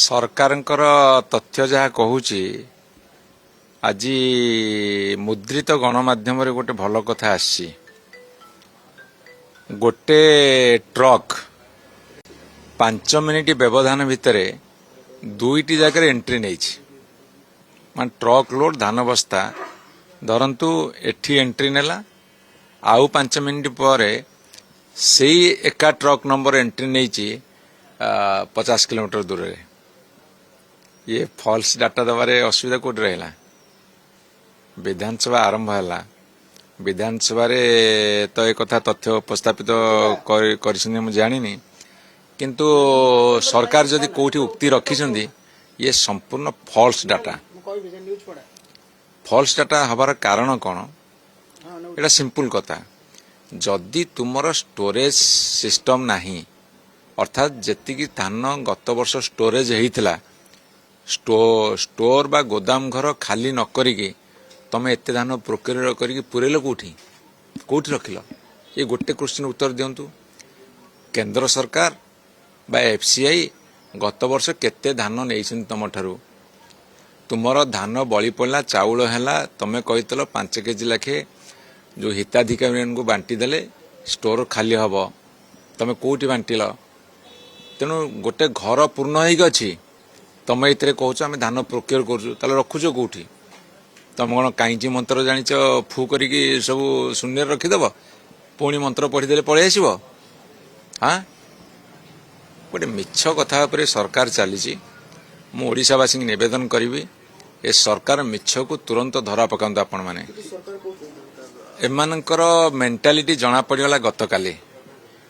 सरकारଙ୍କର तथ्य जहाँ कहूची आज मुद्रित गणमाध्यम रे गोटे भल कथा आसी गोटे ट्रक 5 मिनिट व्यवधान भितर दुईटी जगह एंट्री नहीं मान ट्रक लोड धान बस्ता धरतु एठी एंट्री नेला आउ 5 मिनिट पर से एका ट्रक नंबर एंट्री नहीं 50 किलोमीटर दूर रे ये फॉल्स डाटा दबारे असुविधा कोड रहा विधानसभा आरंभ है विधानसभा रे तो एक कथा तथ्य उपस्थापित कर जानी किंतु सरकार जदि कोठी उक्ति रखी ये संपूर्ण फॉल्स डाटा हबार कारण कौन एटा सिंपल कथा जदि तुमर स्टोरेज सिस्टम नहीं अर्थात जेतिकी धान गत वर्ष स्टोरेज होता स्टोर बा गोदाम घर खाली न करिकी तमे एते धान प्रोक्योर करिकी पुरेलो कोठी रखिल ये गोटे क्वेश्चन उत्तर दिंतु केंद्र सरकार बा एफसीआई गत वर्ष केते धान नहीं तुम ठारू तुमर धान बली पड़ा चाउल है तमें कहील 5 केजी लाखे जो हिताधिकारी को बांटी देले स्टोर खाली हम तमें कौटी बांटिल तेणु गोटे घर पूर्ण होगी तमें ये कौच आम धान प्रोक्योर कर रखुच कौटी तुम कौन कहीं मंत्र जाच फू कर सब शून्य रखीदेव पुणी मंत्र पढ़ीदे पलि आसब हाँ गोटे मिछ कथा पर सरकार चली मुशावासी निवेदन करी ए सरकार मिछ को तुरंत धरा पकातु आपण मैंने एमानकर मेंटालिटी जना पड़गला गत काली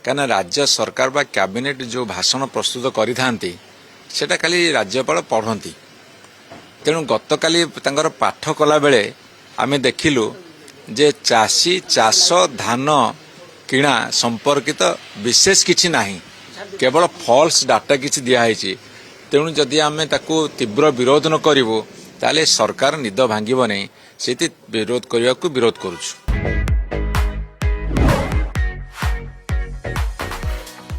क्या राज्य सरकार बा कैबिनेट जो भाषण प्रस्तुत करि थांती सेटा खाली राज्यपाल पढ़ती तेणु गत काली तांकर पाठ कला बेले आमे देखिलु जे चाषी चाष धान किणा संपर्कित विशेष किछि नाही केवल फॉल्स डाटा किछि दियाहेछि तेणु जदि आमे ताकू तीव्र विरोध न करिवो ताले सरकार निद भांगिबो नै सेति विरोध करिया को विरोध करूछु।